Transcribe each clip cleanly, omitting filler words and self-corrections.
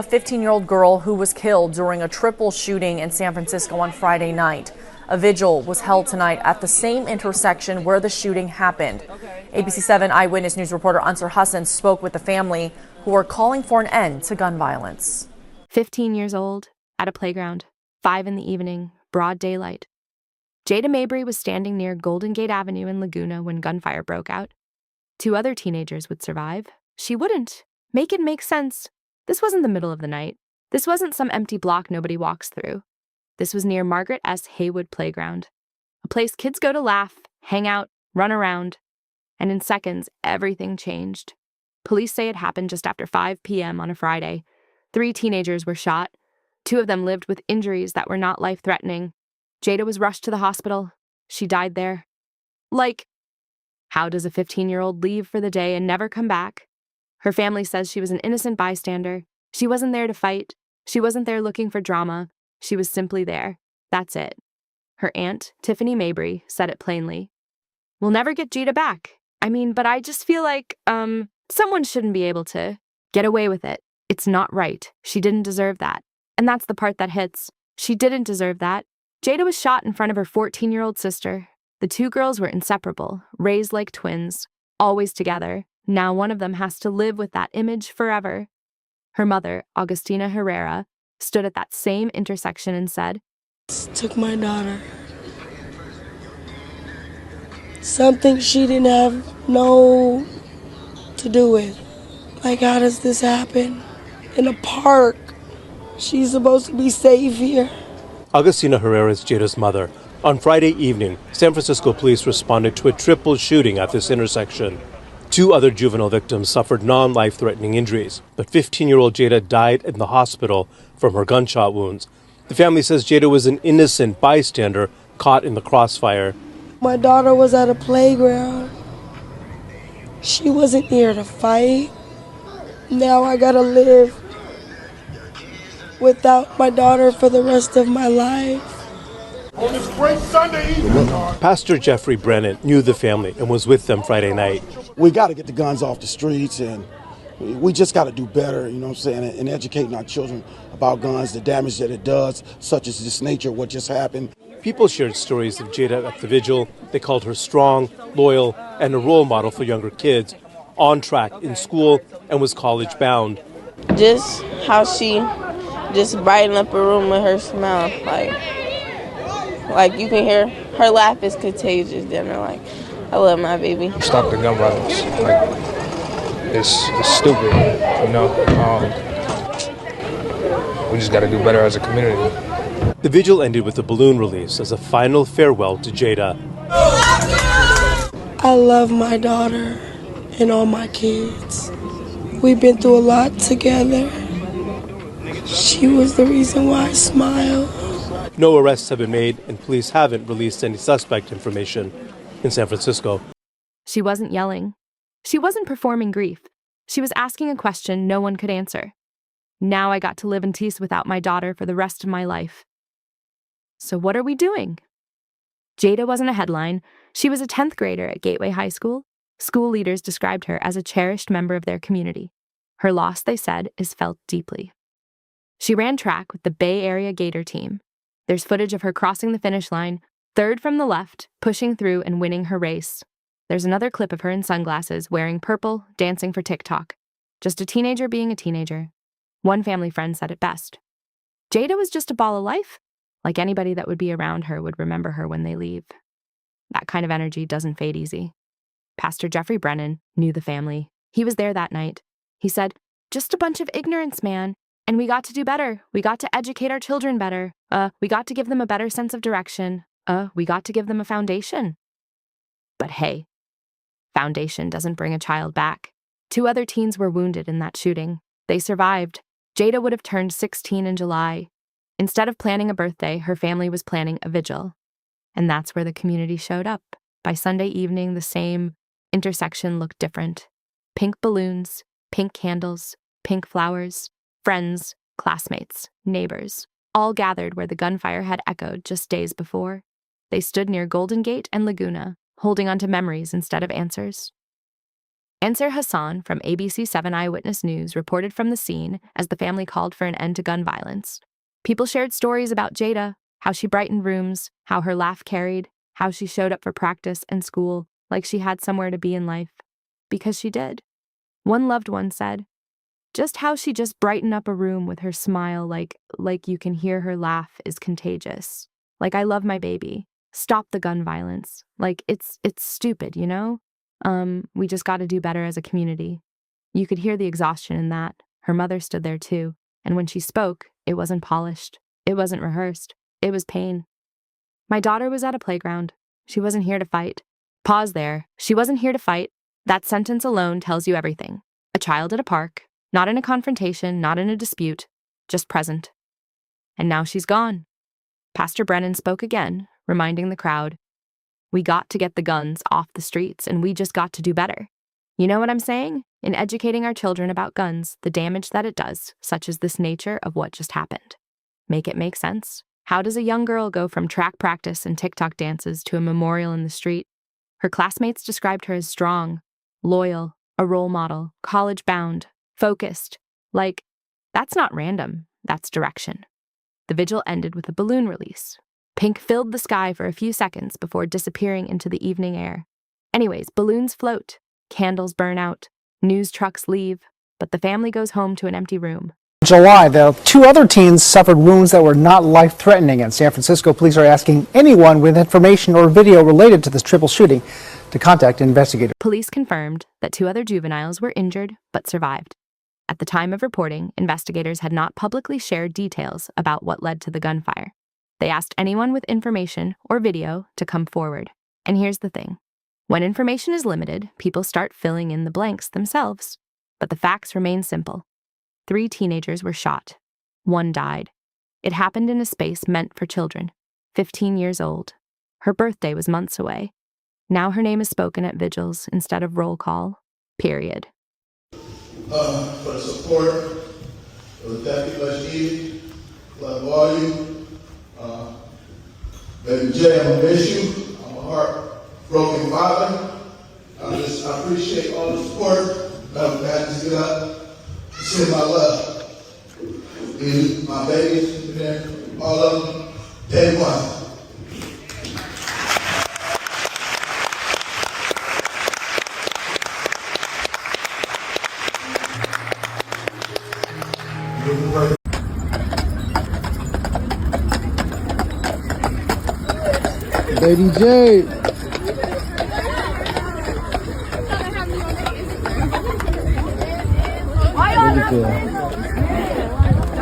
A 15-year-old girl who was killed during a triple shooting in San Francisco on Friday night. A vigil was held tonight at the same intersection where the shooting happened. ABC 7 Eyewitness News reporter Ansar Hassan spoke with the family who are calling for an end to gun violence. 15 years old, at a playground, 5 in the evening, broad daylight. Jada Mabry was standing near Golden Gate Avenue in Laguna when gunfire broke out. 2 other teenagers would survive. She wouldn't. Make it make sense. This wasn't the middle of the night. This wasn't some empty block nobody walks through. This was near Margaret S. Haywood Playground, a place kids go to laugh, hang out, run around. And in seconds, everything changed. Police say it happened just after 5 p.m. on a Friday. 3 teenagers were shot. 2 of them lived with injuries that were not life-threatening. Jada was rushed to the hospital. She died there. How does a 15-year-old leave for the day and never come back? Her family says she was an innocent bystander. She wasn't there to fight. She wasn't there looking for drama. She was simply there. That's it. Her aunt, Tiffany Mabry, said it plainly. We'll never get Jada back. But I just feel like, someone shouldn't be able to get away with it. It's not right. She didn't deserve that. And that's the part that hits. She didn't deserve that. Jada was shot in front of her 14-year-old sister. The 2 girls were inseparable, raised like twins, always together. Now one of them has to live with that image forever. Her mother, Augustina Herrera, stood at that same intersection and said, "Took my daughter. Something she didn't have no to do with. How does this happen? In a park. She's supposed to be safe here." Augustina Herrera is Jada's mother. On Friday evening, San Francisco police responded to a triple shooting at this intersection. 2 other juvenile victims suffered non-life-threatening injuries, but 15-year-old Jada died in the hospital from her gunshot wounds. The family says Jada was an innocent bystander caught in the crossfire. My daughter was at a playground. She wasn't here to fight. Now I gotta live without my daughter for the rest of my life. On this great Sunday evening. Pastor Jeffrey Brennan knew the family and was with them Friday night. We got to get the guns off the streets, and we just got to do better, and educating our children about guns, the damage that it does, such as this nature, what just happened. People shared stories of Jada at the vigil. They called her strong, loyal, and a role model for younger kids, on track in school and was college bound. Just how she just brightened up a room with her smile, you can hear her laugh is contagious. Then they're like, I love my baby. Stop the gun violence. It's stupid, we just got to do better as a community. The vigil ended with a balloon release as a final farewell to Jada. I love my daughter and all my kids. We've been through a lot together. She was the reason why I smile. No arrests have been made, and police haven't released any suspect information in San Francisco. She wasn't yelling. She wasn't performing grief. She was asking a question no one could answer. Now I got to live in peace without my daughter for the rest of my life. So what are we doing? Jada wasn't a headline. She was a 10th grader at Gateway High School. School leaders described her as a cherished member of their community. Her loss, they said, is felt deeply. She ran track with the Bay Area Gator team. There's footage of her crossing the finish line, 3rd from the left, pushing through and winning her race. There's another clip of her in sunglasses, wearing purple, dancing for TikTok. Just a teenager being a teenager. One family friend said it best. Jada was just a ball of life. Like anybody that would be around her would remember her when they leave. That kind of energy doesn't fade easy. Pastor Jeffrey Brennan knew the family. He was there that night. He said, just a bunch of ignorance, man. And we got to do better. We got to educate our children better. We got to give them a better sense of direction. We got to give them a foundation. But hey, foundation doesn't bring a child back. 2 other teens were wounded in that shooting. They survived. Jada would have turned 16 in July. Instead of planning a birthday, her family was planning a vigil. And that's where the community showed up. By Sunday evening, the same intersection looked different. Pink balloons, pink candles, pink flowers, friends, classmates, neighbors, all gathered where the gunfire had echoed just days before. They stood near Golden Gate and Laguna, holding onto memories instead of answers. Ansar Hassan from ABC 7 Eyewitness News reported from the scene as the family called for an end to gun violence. People shared stories about Jada, how she brightened rooms, how her laugh carried, how she showed up for practice and school like she had somewhere to be in life. Because she did. One loved one said, just how she just brightened up a room with her smile like you can hear her laugh is contagious. Like, I love my baby. Stop the gun violence. Like, it's stupid, you know? We just got to do better as a community. You could hear the exhaustion in that. Her mother stood there too, and when she spoke, it wasn't polished. It wasn't rehearsed. It was pain. My daughter was at a playground. She wasn't here to fight. Pause there. She wasn't here to fight. That sentence alone tells you everything. A child at a park, not in a confrontation, not in a dispute, just present. And now she's gone. Pastor Brennan spoke again, reminding the crowd, we got to get the guns off the streets, and we just got to do better. You know what I'm saying? In educating our children about guns, the damage that it does, such as this nature of what just happened. Make it make sense? How does a young girl go from track practice and TikTok dances to a memorial in the street? Her classmates described her as strong, loyal, a role model, college-bound, focused. Like, that's not random, that's direction. The vigil ended with a balloon release. Pink filled the sky for a few seconds before disappearing into the evening air. Anyways, balloons float, candles burn out, news trucks leave, but the family goes home to an empty room. In July, the two other teens suffered wounds that were not life-threatening, and San Francisco police are asking anyone with information or video related to this triple shooting to contact investigators. Police confirmed that two other juveniles were injured but survived. At the time of reporting, investigators had not publicly shared details about what led to the gunfire. They asked anyone with information or video to come forward. And here's the thing. When information is limited, people start filling in the blanks themselves. But the facts remain simple. 3 teenagers were shot. 1 died. It happened in a space meant for children, 15 years old. Her birthday was months away. Now her name is spoken at vigils instead of roll call. Period. For the support, it was definitely much needed. Love all you. Baby Jay, I'm gonna miss you. I'm a heartbroken father. I appreciate all the support. I'm glad to get up and send my love. And my babies, and all of them, day one. Baby Jade.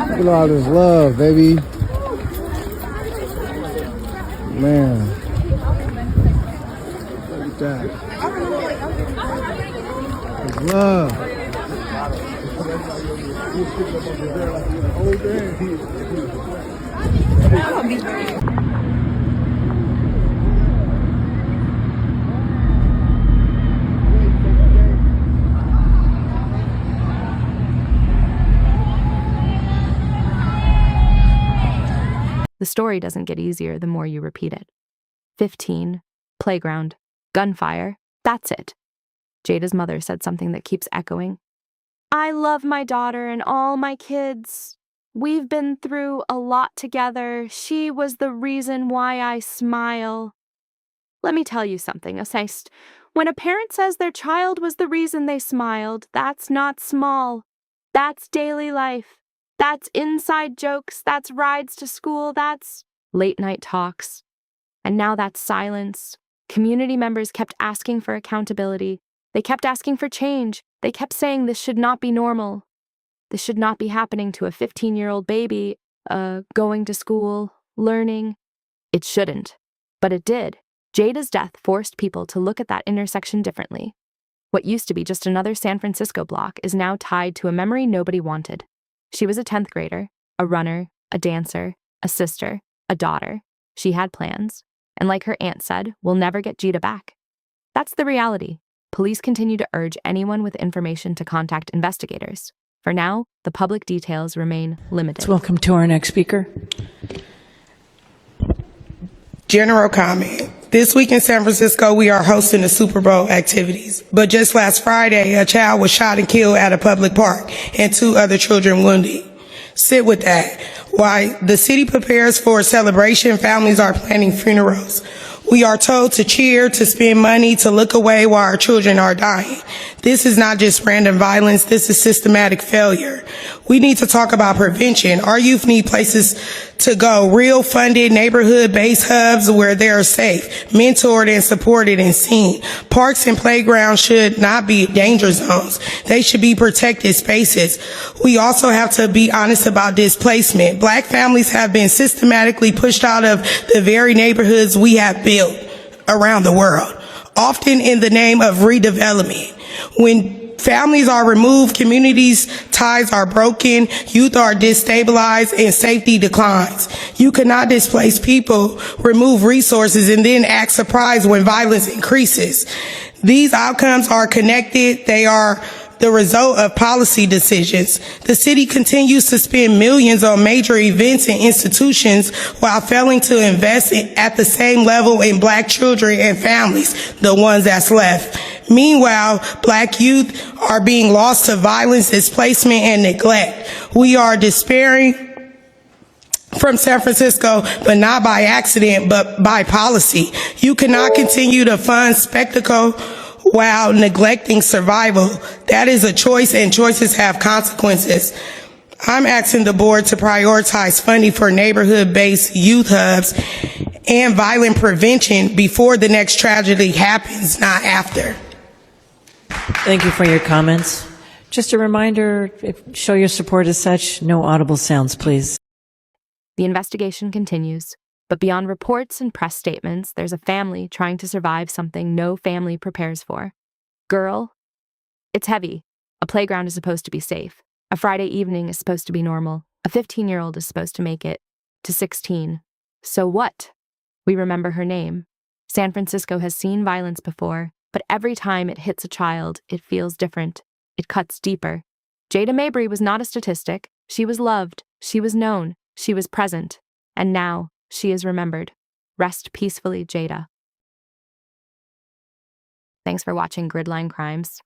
Look at all this love, baby. Man. Look at that. There's love. The story doesn't get easier the more you repeat it. 15, playground, gunfire, that's it. Jada's mother said something that keeps echoing. I love my daughter and all my kids. We've been through a lot together. She was the reason why I smile. Let me tell you something, when a parent says their child was the reason they smiled, that's not small. That's daily life. That's inside jokes, that's rides to school, that's late night talks. And now that's silence. Community members kept asking for accountability. They kept asking for change. They kept saying this should not be normal. This should not be happening to a 15-year-old baby, going to school, learning. It shouldn't. But it did. Jada's death forced people to look at that intersection differently. What used to be just another San Francisco block is now tied to a memory nobody wanted. She was a 10th grader, a runner, a dancer, a sister, a daughter. She had plans. And like her aunt said, we'll never get Jada back. That's the reality. Police continue to urge anyone with information to contact investigators. For now, the public details remain limited. Welcome to our next speaker. General comment. This week in San Francisco, we are hosting the Super Bowl activities. But just last Friday, a child was shot and killed at a public park and 2 other children wounded. Sit with that. While the city prepares for a celebration, families are planning funerals. We are told to cheer, to spend money, to look away while our children are dying. This is not just random violence, this is systematic failure. We need to talk about prevention. Our youth need places to go, real funded neighborhood-based hubs where they are safe, mentored and supported and seen. Parks and playgrounds should not be danger zones. They should be protected spaces. We also have to be honest about displacement. Black families have been systematically pushed out of the very neighborhoods we have built around the world, often in the name of redevelopment. When families are removed, communities' ties are broken, youth are destabilized, and safety declines. You cannot displace people, remove resources, and then act surprised when violence increases. These outcomes are connected. They are the result of policy decisions. The city continues to spend millions on major events and institutions while failing to invest at the same level in Black children and families, the ones that's left. Meanwhile, Black youth are being lost to violence, displacement, and neglect. We are despairing from San Francisco, but not by accident, but by policy. You cannot continue to fund spectacle while neglecting survival. That is a choice, and choices have consequences. I'm asking the board to prioritize funding for neighborhood-based youth hubs and violent prevention before the next tragedy happens, not after. Thank you for your comments. Just a reminder, show your support as such. No audible sounds, please. The investigation continues, but beyond reports and press statements, there's a family trying to survive something no family prepares for. Girl, it's heavy. A playground is supposed to be safe. A Friday evening is supposed to be normal. A 15-year-old is supposed to make it to 16. So what? We remember her name. San Francisco has seen violence before, but every time it hits a child, it feels different. It cuts deeper. Jada Mabry was not a statistic. She was loved. She was known. She was present. And now, she is remembered. Rest peacefully, Jada. Thanks for watching Gridline Crimes.